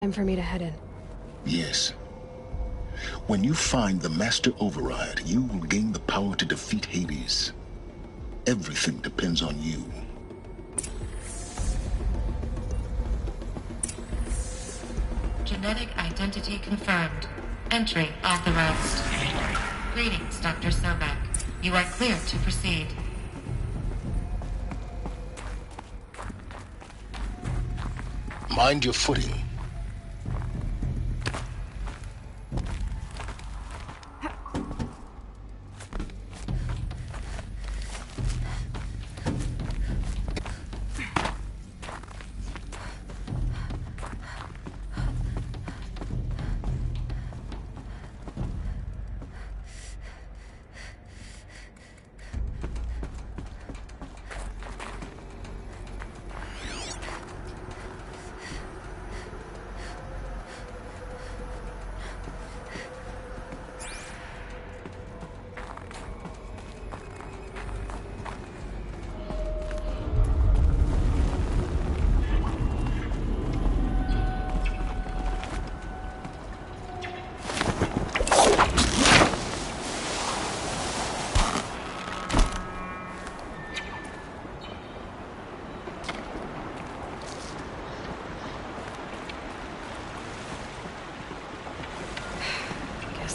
Time for me to head in. Yes. When you find the Master Override, you will gain the power to defeat Hades. Everything depends on you. Genetic identity confirmed. Entry authorized. Greetings, Dr. Sobek. You are clear to proceed. Mind your footing.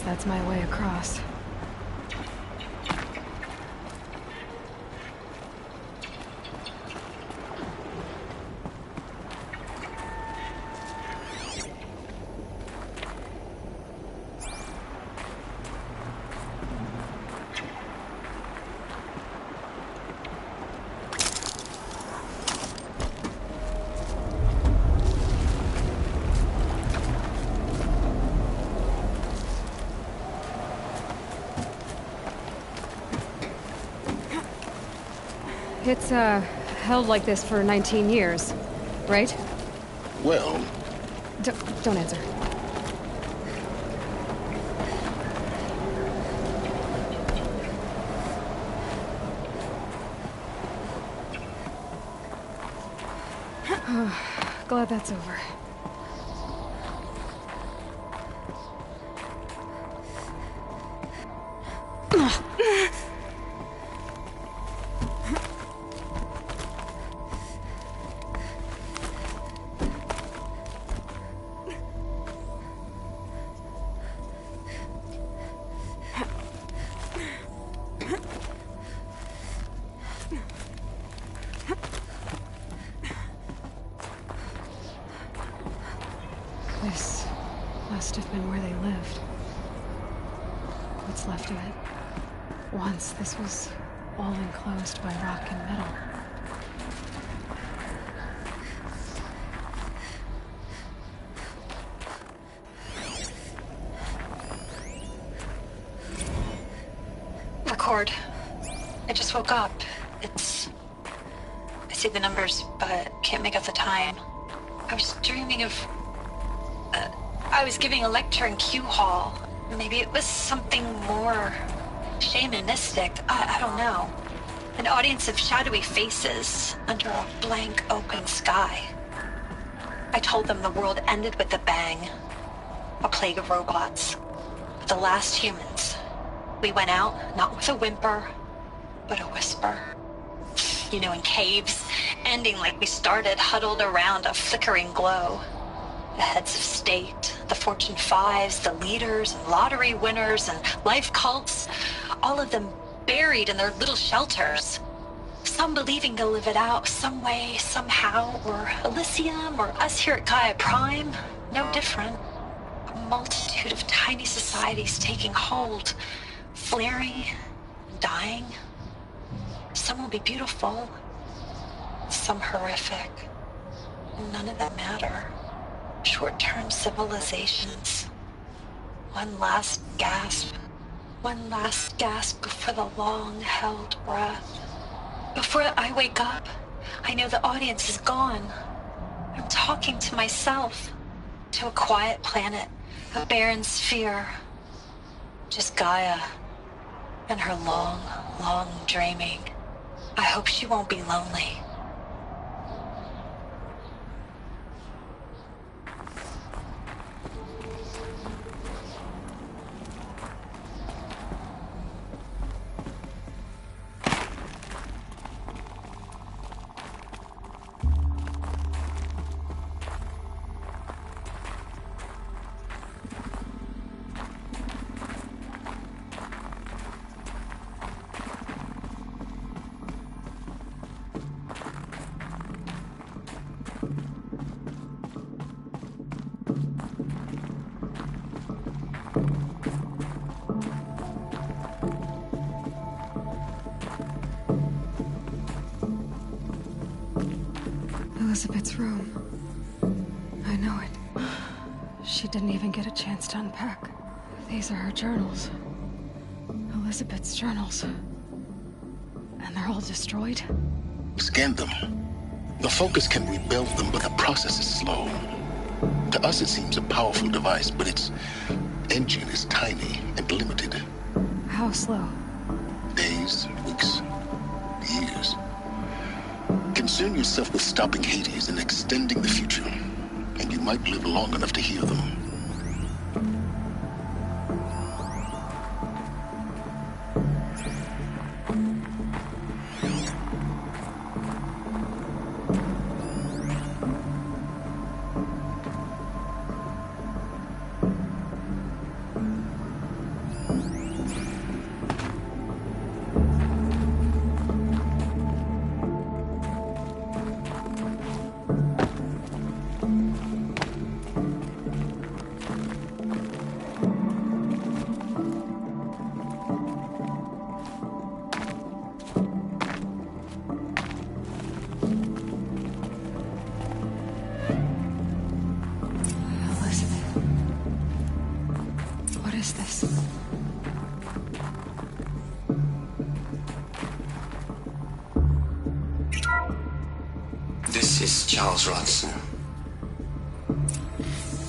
That's my way across. It's, held like this for 19 years, right? Well... Don't answer. Glad that's over. This must have been where they lived. What's left of it. Once, this was all enclosed by rock and metal. Record. I just woke up. I see the numbers, but can't make out the time. I was dreaming of... I was giving a lecture in Q Hall. Maybe it was something more shamanistic. I don't know. An audience of shadowy faces under a blank open sky. I told them the world ended with a bang. A plague of robots. The last humans. We went out, not with a whimper, but a whisper. You know, in caves, ending like we started, huddled around a flickering glow. The heads of state, the Fortune 5s, the leaders and lottery winners and life cults, all of them buried in their little shelters. Some believing they'll live it out some way, somehow, or Elysium, or us here at Gaia Prime, no different. A multitude of tiny societies taking hold, flaring, dying. Some will be beautiful, some horrific. None of them matter. Short-term civilizations. One last gasp. One last gasp before the long-held breath. Before I wake up, I know the audience is gone. I'm talking to myself. To a quiet planet, a barren sphere. Just Gaia and her long, long dreaming. I hope she won't be lonely. Elizabeth's room. I know it. She didn't even get a chance to unpack. These are her journals. Elizabeth's journals. And they're all destroyed? Scan them. The Focus can rebuild them, but the process is slow. To us, it seems a powerful device, but its engine is tiny and limited. How slow? Days, weeks, years. Concern yourself with stopping Hades and extending the future, and you might live long enough to hear them.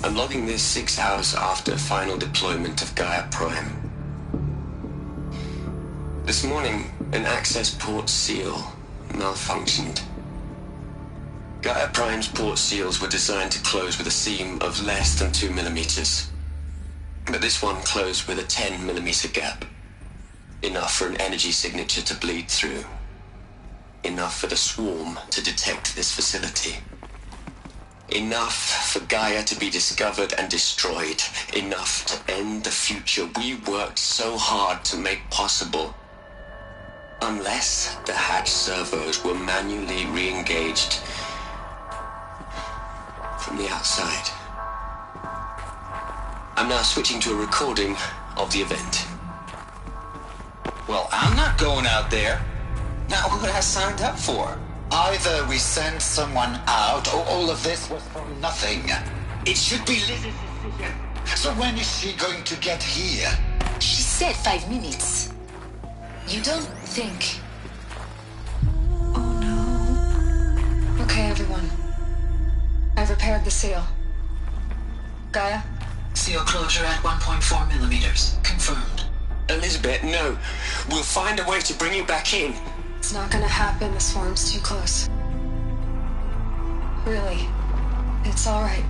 I'm logging this 6 hours after final deployment of Gaia Prime. This morning, an access port seal malfunctioned. Gaia Prime's port seals were designed to close with a seam of less than 2 millimeters. But this one closed with a 10 millimeter gap. Enough for an energy signature to bleed through. Enough for the swarm to detect this facility. Enough for Gaia to be discovered and destroyed. Enough to end the future we worked so hard to make possible. Unless the hatch servos were manually re-engaged from the outside. I'm now switching to a recording of the event. Well, I'm not going out there. Now, who has signed up for? Either we send someone out, or all of this was for nothing. It should be Liz's decision. So when is she going to get here? She said 5 minutes. You don't think... Oh no. Okay, everyone. I've repaired the seal. Gaia? Seal closure at 1.4 millimeters. Confirmed. Elizabeth, no. We'll find a way to bring you back in. It's not gonna happen. The swarm's too close. Really. It's alright.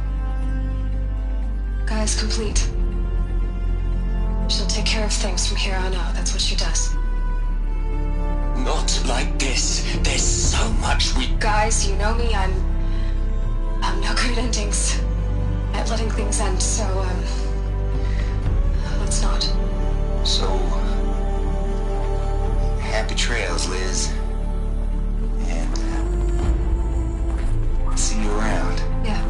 Gaia's complete. She'll take care of things from here on out. That's what she does. Not like this. There's so much we... Guys, you know me. I'm no good at endings. At letting things end, so, let's not. So... happy trails, Liz. And, see you around. Yeah.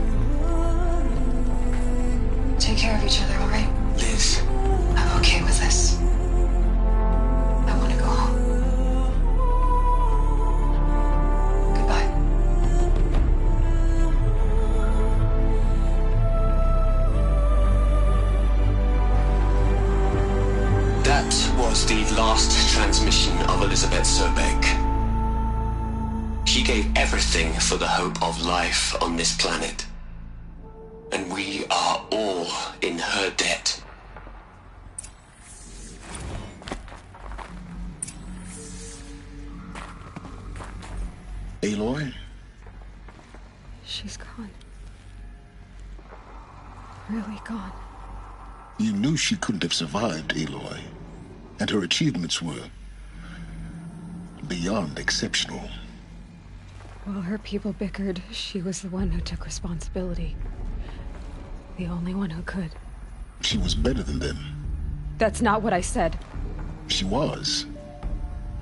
Take care of each other, alright? Liz. I'm okay with this. I want to go home. Goodbye. That was the last transmission of Elizabeth Sobek. She gave everything for the hope of life on this planet. And we are all in her debt. Aloy? She's gone. Really gone. You knew she couldn't have survived, Aloy. And her achievements were beyond exceptional. While her people bickered, she was the one who took responsibility. The only one who could. She was better than them. That's not what I said. She was.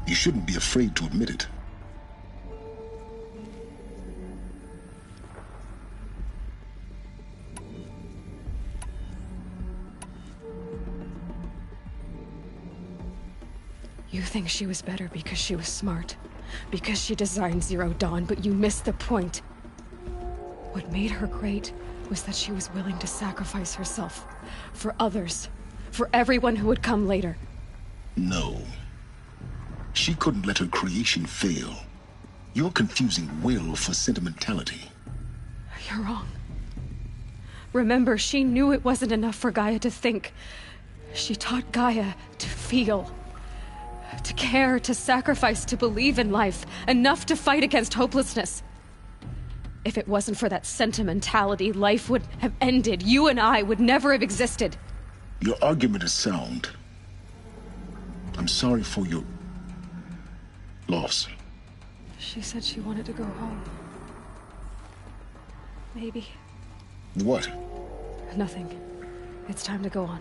You shouldn't be afraid to admit it. You think she was better because she was smart. Because she designed Zero Dawn, but you missed the point. What made her great was that she was willing to sacrifice herself. For others. For everyone who would come later. No. She couldn't let her creation fail. You're confusing will for sentimentality. You're wrong. Remember, she knew it wasn't enough for Gaia to think. She taught Gaia to feel. To care, to sacrifice, to believe in life. Enough to fight against hopelessness. If it wasn't for that sentimentality, life would have ended. You and I would never have existed. Your argument is sound. I'm sorry for your loss. She said she wanted to go home. Maybe. What? Nothing. It's time to go on.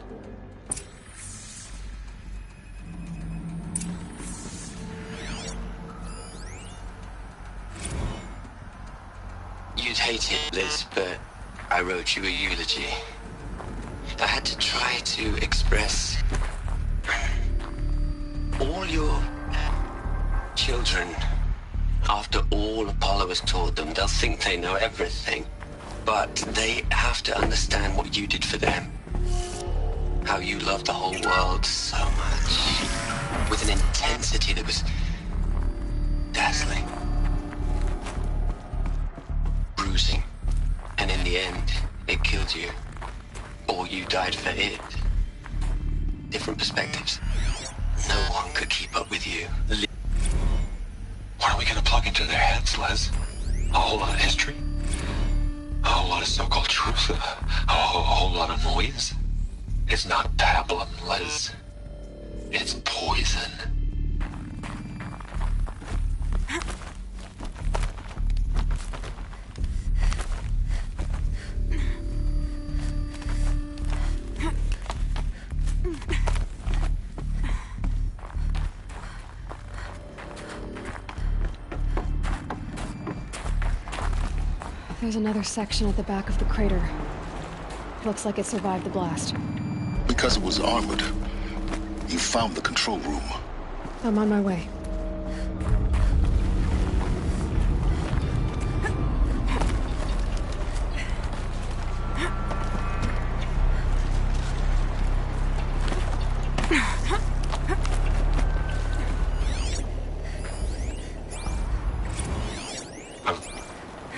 You'd hate it, Liz, but I wrote you a eulogy. I had to try to express all your children. After all Apollo has taught them, they'll think they know everything. But they have to understand what you did for them. How you loved the whole world so much. With an intensity that was dazzling. Bruising. And in the end, it killed you. Or you died for it. Different perspectives. No one could keep up with you. What are we gonna plug into their heads, Les? A whole lot of history? A whole lot of so-called truth? A whole lot of noise? It's not pablum, Les. It's poison. There's another section at the back of the crater. Looks like it survived the blast. Because it was armored, you found the control room. I'm on my way.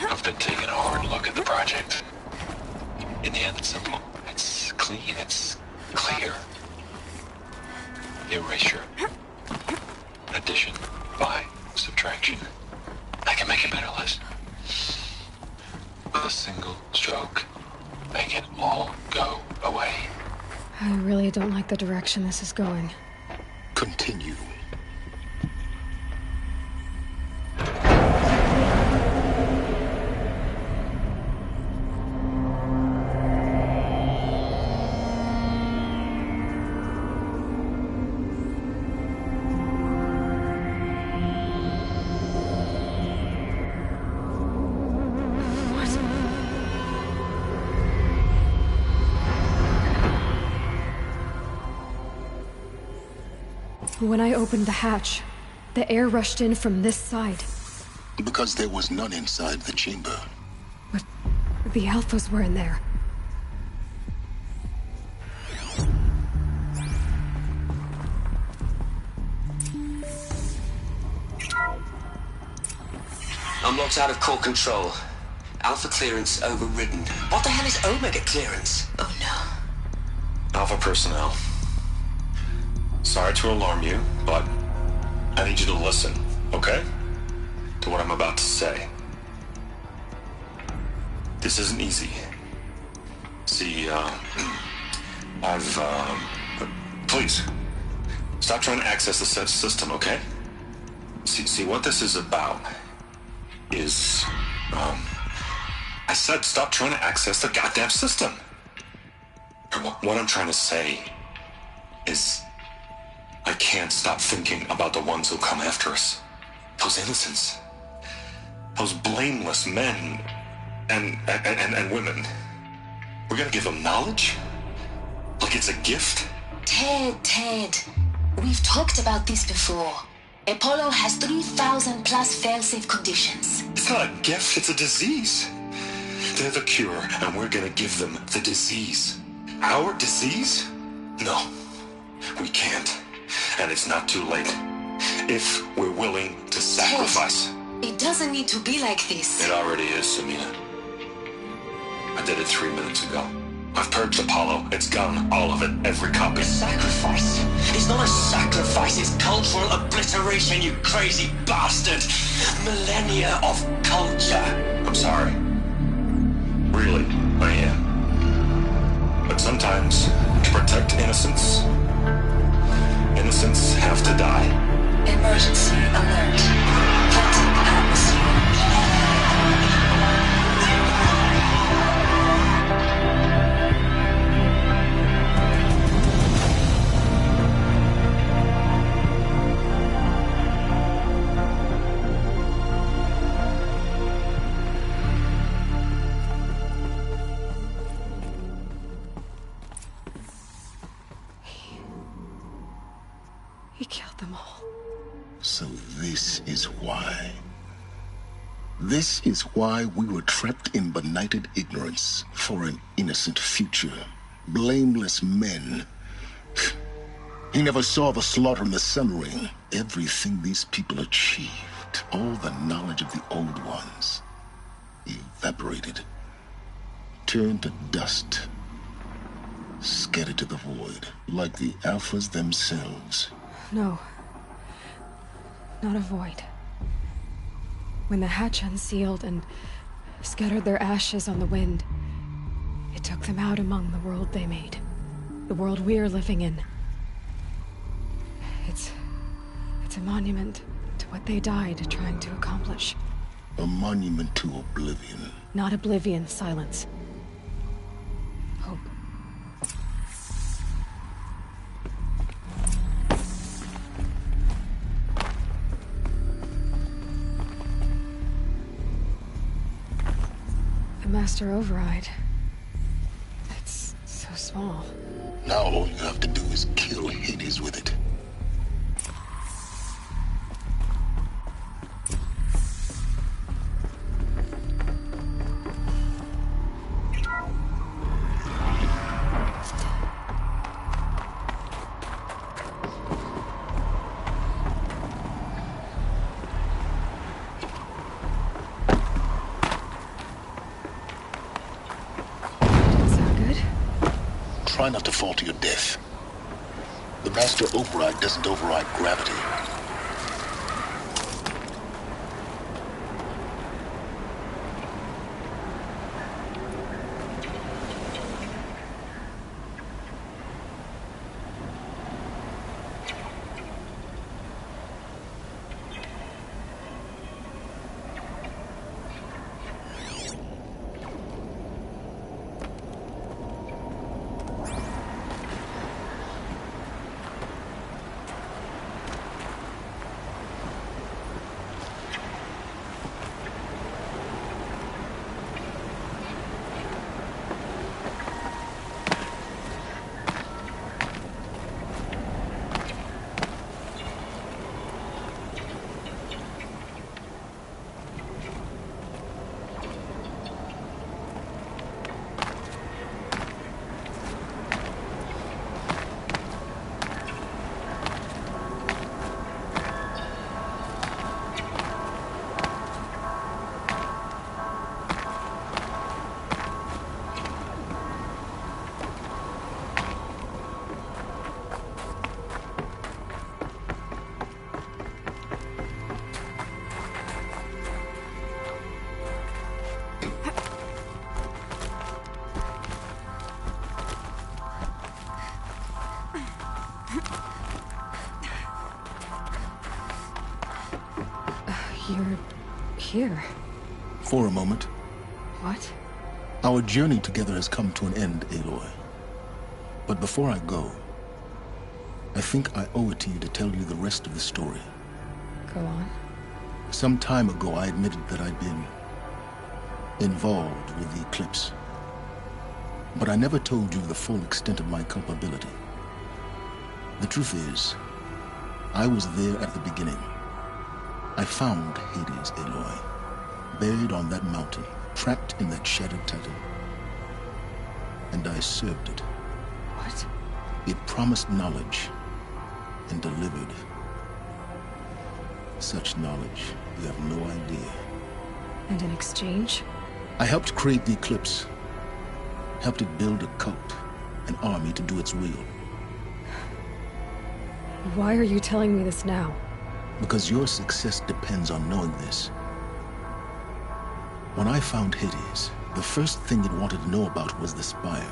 I've been taking a hard look at the project. In the end, it's simple. It's clean. It's clear. Erasure. Addition. By. Subtraction. I can make it better, Liz. With a single stroke, make it all go away. I really don't like the direction this is going. Continue. When I opened the hatch, the air rushed in from this side. Because there was none inside the chamber. But the Alphas were in there. I'm locked out of core control. Alpha clearance overridden. What the hell is Omega clearance? Oh no. Alpha personnel. Sorry to alarm you, but I need you to listen, okay? To what I'm about to say. This isn't easy. See, please, stop trying to access the system, okay? See, what this is about is, I said stop trying to access the goddamn system. What I'm trying to say is, I can't stop thinking about the ones who come after us. Those innocents. Those blameless men and women. We're gonna give them knowledge? Like it's a gift? Ted. We've talked about this before. Apollo has 3,000 plus fail-safe conditions. It's not a gift, it's a disease. They're the cure, and we're gonna give them the disease. Our disease? No, we can't. And it's not too late. If we're willing to sacrifice. It doesn't need to be like this. It already is, Samina. I did it 3 minutes ago. I've purged Apollo. It's gone. All of it. Every copy. Sacrifice? It's not a sacrifice. It's cultural obliteration, you crazy bastard. Millennia of culture. I'm sorry. Really, I am. But sometimes, to protect innocence, innocents have to die. Emergency alert. Cutting atmosphere. He killed them all. So this is why. This is why we were trapped in benighted ignorance for an innocent future. Blameless men. He never saw the slaughter in the Sun Ring. Everything these people achieved, all the knowledge of the old ones, evaporated, turned to dust, scattered to the void, like the Alphas themselves. No. Not a void. When the hatch unsealed and scattered their ashes on the wind, it took them out among the world they made. The world we're living in. It's a monument to what they died trying to accomplish. A monument to oblivion. Not oblivion, silence. Hope. The Master Override. It's so small. Now all you have to do is kill Hades with it. Try not to fall to your death. The Master Override doesn't override gravity. You're here. For a moment. What? Our journey together has come to an end, Aloy. But before I go, I think I owe it to you to tell you the rest of the story. Go on. Some time ago, I admitted that I'd been involved with the eclipse. But I never told you the full extent of my culpability. The truth is, I was there at the beginning. I found Hades, Aloy, buried on that mountain, trapped in that shattered titan. And I served it. What? It promised knowledge and delivered. Such knowledge, you have no idea. And in exchange? I helped create the Eclipse. Helped it build a cult, an army to do its will. Why are you telling me this now? Because your success depends on knowing this. When I found Hades, the first thing it wanted to know about was the Spire.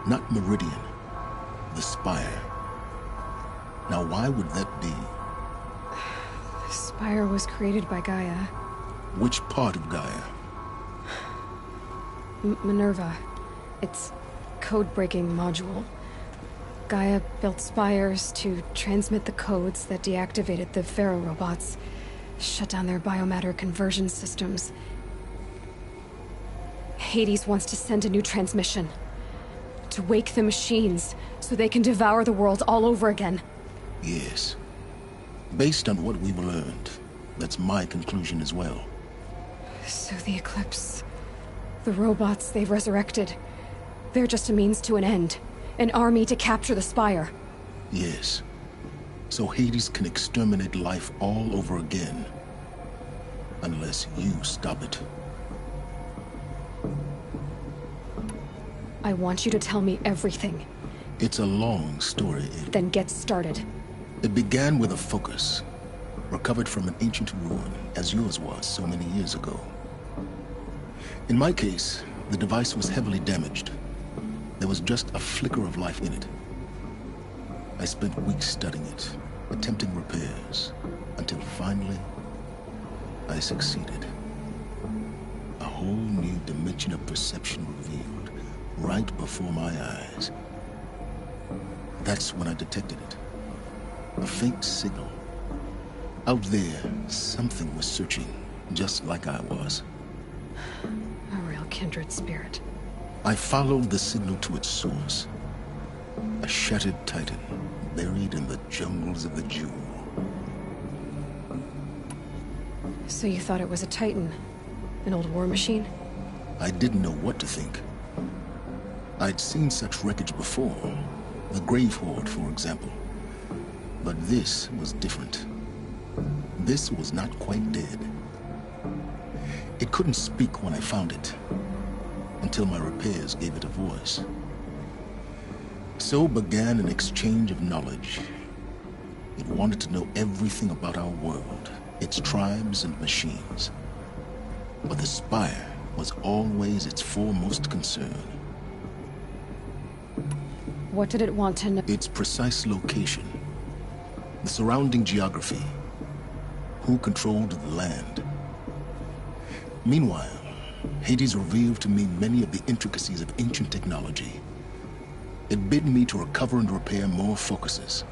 Not Meridian. The Spire. Now why would that be? The Spire was created by Gaia. Which part of Gaia? Minerva. Its code-breaking module. Gaia built spires to transmit the codes that deactivated the Pharaoh robots, shut down their biomatter conversion systems. Hades wants to send a new transmission. To wake the machines, so they can devour the world all over again. Yes. Based on what we've learned, that's my conclusion as well. So the Eclipse... the robots they've resurrected... they're just a means to an end. An army to capture the Spire. Yes. So Hades can exterminate life all over again. Unless you stop it. I want you to tell me everything. It's a long story, Ed. Then get started. It began with a focus. Recovered from an ancient ruin, as yours was so many years ago. In my case, the device was heavily damaged. There was just a flicker of life in it. I spent weeks studying it, attempting repairs, until finally, I succeeded. A whole new dimension of perception revealed, right before my eyes. That's when I detected it. A faint signal. Out there, something was searching, just like I was. A real kindred spirit. I followed the signal to its source. A shattered titan, buried in the jungles of the Jewel. So you thought it was a titan? An old war machine? I didn't know what to think. I'd seen such wreckage before. The Grave Horde, for example. But this was different. This was not quite dead. It couldn't speak when I found it. Until my repairs gave it a voice. So began an exchange of knowledge. It wanted to know everything about our world, its tribes and machines. But the Spire was always its foremost concern. What did it want to know? Its precise location, the surrounding geography, who controlled the land. Meanwhile, Hades revealed to me many of the intricacies of ancient technology. It bid me to recover and repair more focuses.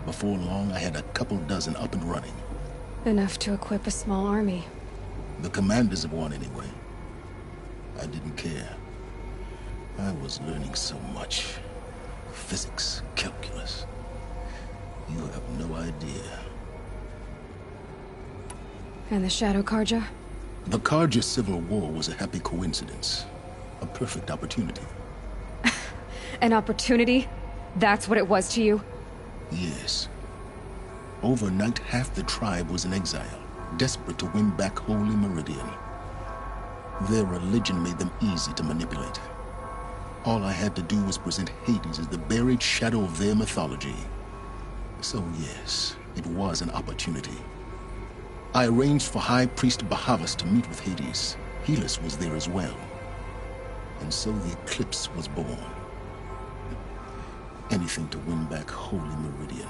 Before long, I had a couple dozen up and running. Enough to equip a small army. The commanders of one, anyway. I didn't care. I was learning so much. Physics, calculus. You have no idea. And the Shadow Karja? The Karja Civil War was a happy coincidence. A perfect opportunity. An opportunity? That's what it was to you? Yes. Overnight, half the tribe was in exile, desperate to win back Holy Meridian. Their religion made them easy to manipulate. All I had to do was present Hades as the buried shadow of their mythology. So yes, it was an opportunity. I arranged for High Priest Bahavas to meet with Hades. Helis was there as well. And so the Eclipse was born. Anything to win back Holy Meridian.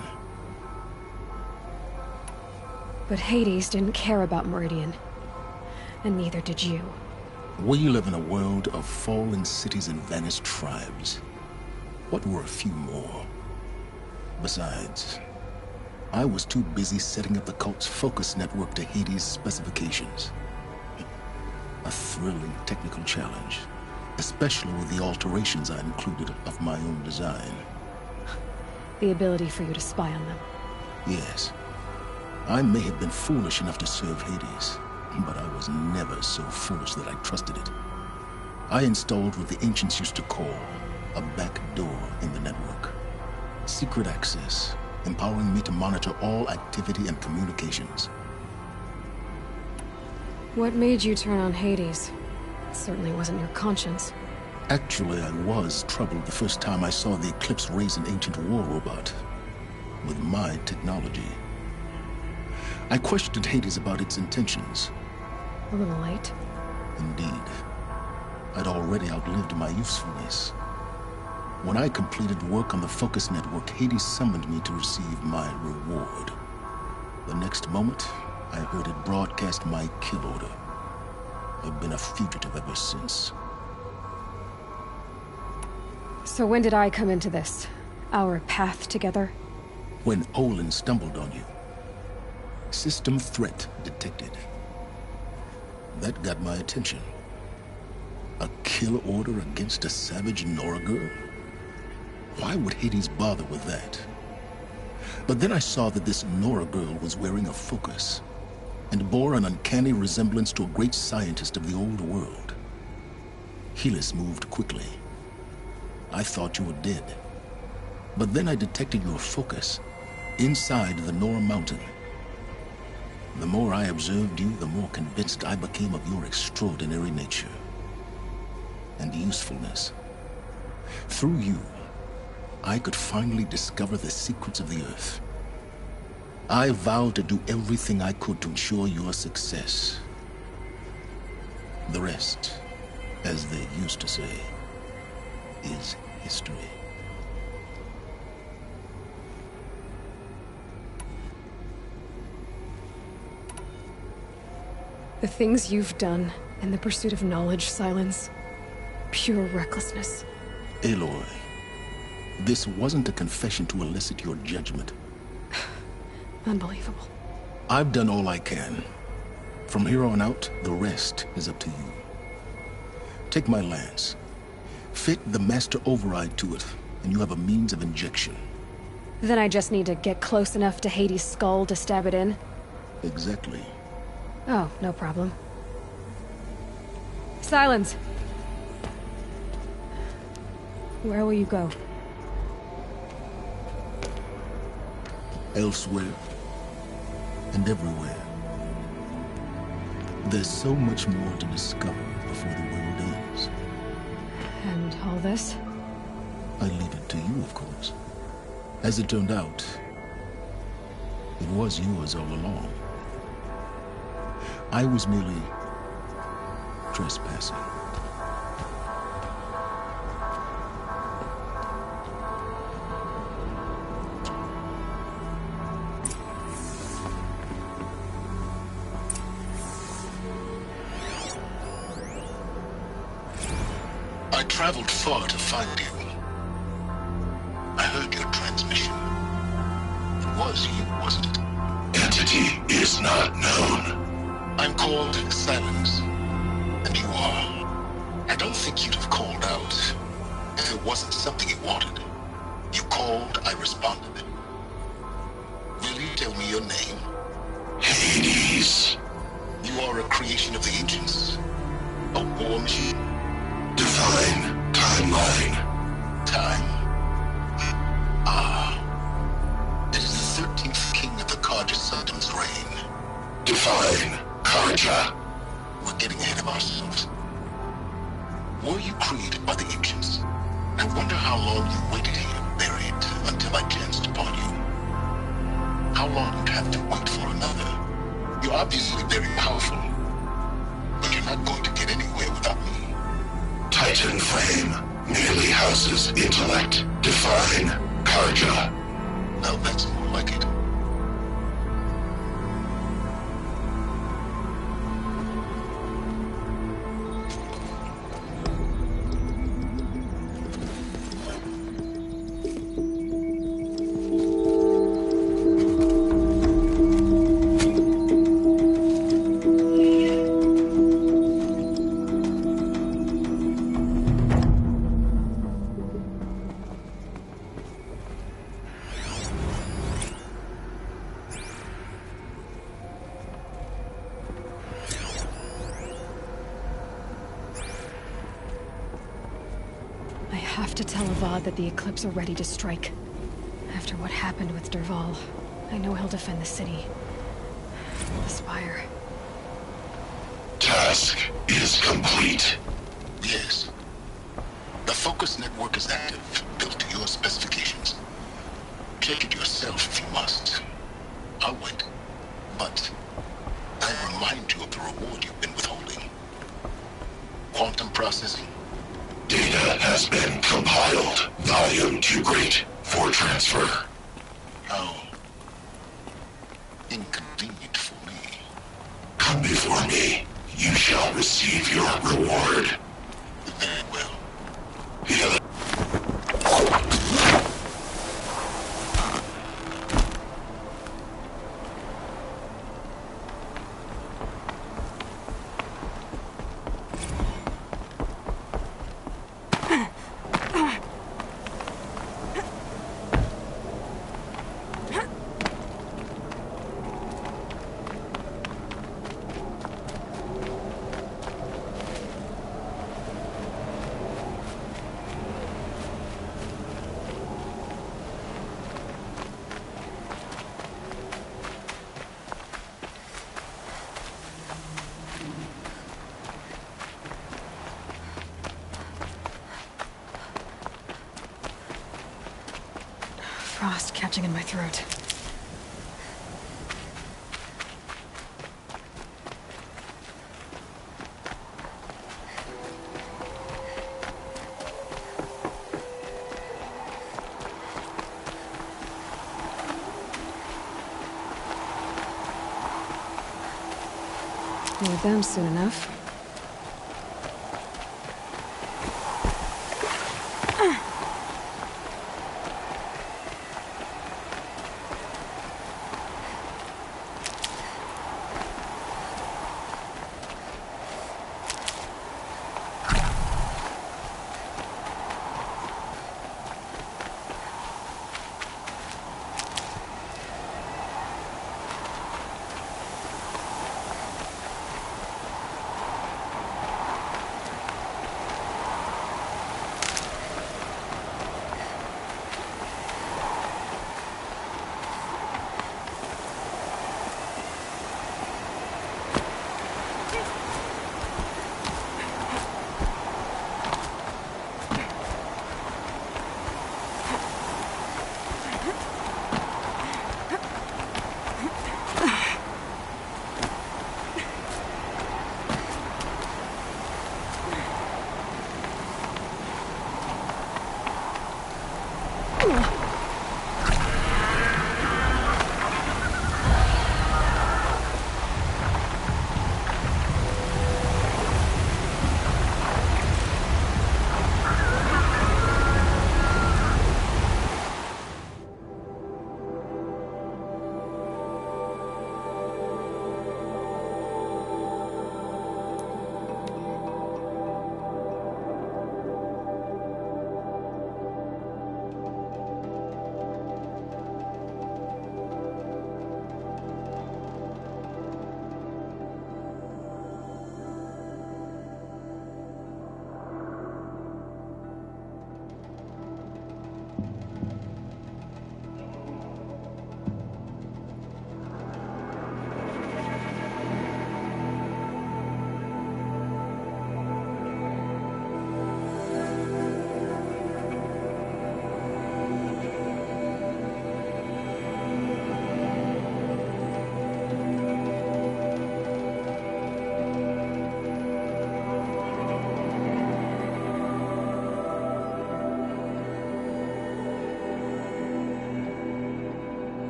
But Hades didn't care about Meridian. And neither did you. We live in a world of fallen cities and vanished tribes. What were a few more? Besides, I was too busy setting up the cult's focus network to Hades' specifications. A thrilling technical challenge, especially with the alterations I included of my own design. The ability for you to spy on them. Yes. I may have been foolish enough to serve Hades, but I was never so foolish that I trusted it. I installed what the ancients used to call a back door in the network. Secret access, empowering me to monitor all activity and communications. What made you turn on Hades? It certainly wasn't your conscience. Actually, I was troubled the first time I saw the Eclipse raise an ancient war robot with my technology. I questioned Hades about its intentions. A little late. Indeed. I'd already outlived my usefulness. When I completed work on the Focus Network, Hades summoned me to receive my reward. The next moment, I heard it broadcast my kill order. I've been a fugitive ever since. So when did I come into this? Our path together? When Olin stumbled on you. System threat detected. That got my attention. A kill order against a savage Nora girl? Why would Hades bother with that? But then I saw that this Nora girl was wearing a focus, and bore an uncanny resemblance to a great scientist of the old world. Helis moved quickly. I thought you were dead. But then I detected your focus inside the Nora mountain. The more I observed you, the more convinced I became of your extraordinary nature and usefulness. Through you, I could finally discover the secrets of the Earth. I vowed to do everything I could to ensure your success. The rest, as they used to say, is history. The things you've done in the pursuit of knowledge, Silence. Pure recklessness. Aloy, this wasn't a confession to elicit your judgment. Unbelievable. I've done all I can. From here on out, the rest is up to you. Take my lance. Fit the master override to it, and you have a means of injection. Then I just need to get close enough to Hades' skull to stab it in? Exactly. Oh, no problem. Silence! Where will you go? Elsewhere. And everywhere. There's so much more to discover before the world ends. And all this? I leave it to you, of course. As it turned out, it was yours all along. I was merely trespassing. I traveled far to find you. I heard your transmission. It was you, wasn't it? Entity is not known. I'm called Silence, and you are. I don't think you'd have called out if it wasn't something you wanted. You called, I responded. Will you tell me your name? Hades. You are a creation of the ancients. A war machine. Divine timeline. Time. Ah. It is the 13th king of the Karja Sultan's reign. Divine Karja. We're getting ahead of ourselves. Were you created by the ancients? I wonder how long you waited here, buried, until I chanced upon you. How long you'd have to wait for another. You're obviously very powerful, but you're not going to get anywhere without me. Titan Flame merely houses intellect. Divine Karja. Now that's more like it. to tell Avad that the Eclipse are ready to strike. After what happened with Derval, I know he'll defend the city. The Spire. Task is complete. Yes. The focus network is active, built to your specifications. Check it yourself if you must. I'll wait. But I remind you of the reward you've been withholding. Quantum processing. Data has been compiled. Volume too great for transfer. How inconvenient for me. Come before me. You shall receive your reward. Very well. The other... Frost catching in my throat. Need them soon enough.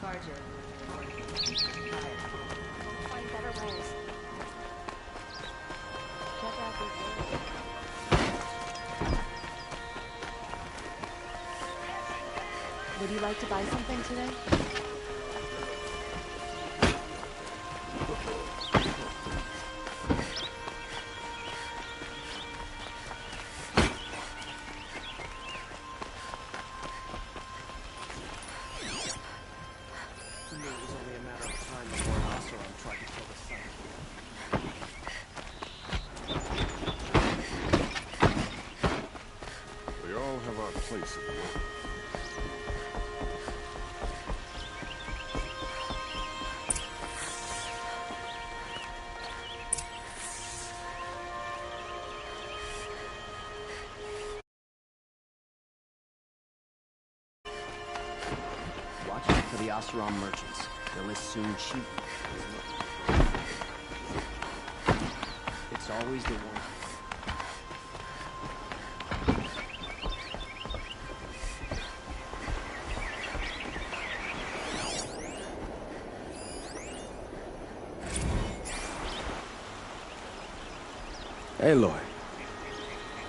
Would you like to buy something today? We all have our places. Watch out for the Oseram merchants. They'll as soon cheat. It's always the one. Aloy,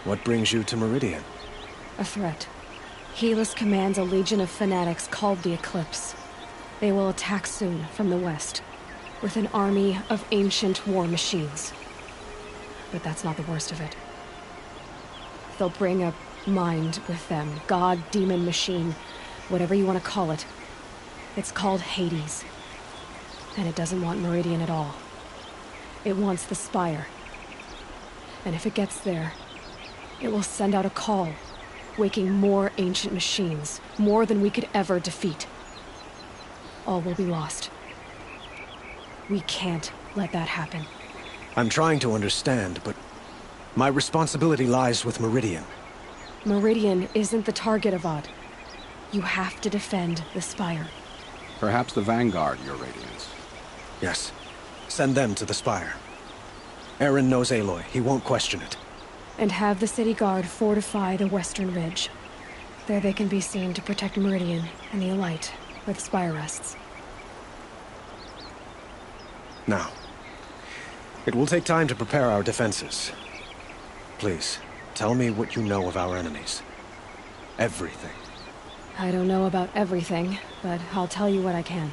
what brings you to Meridian? A threat. Helis commands a legion of fanatics called the Eclipse. They will attack soon from the west, with an army of ancient war machines. But that's not the worst of it. They'll bring a mind with them, god, demon, machine, whatever you want to call it. It's called Hades. And it doesn't want Meridian at all. It wants the Spire. And if it gets there, it will send out a call, waking more ancient machines, more than we could ever defeat. All will be lost. We can't let that happen. I'm trying to understand, but my responsibility lies with Meridian. Meridian isn't the target, Avad. You have to defend the Spire. Perhaps the Vanguard, Your Radiance. Yes. Send them to the Spire. Aaron knows Aloy. He won't question it. And have the city guard fortify the western ridge. There they can be seen to protect Meridian and the Elite, where the Spire rests. Now, it will take time to prepare our defenses. Please, tell me what you know of our enemies. Everything. I don't know about everything, but I'll tell you what I can.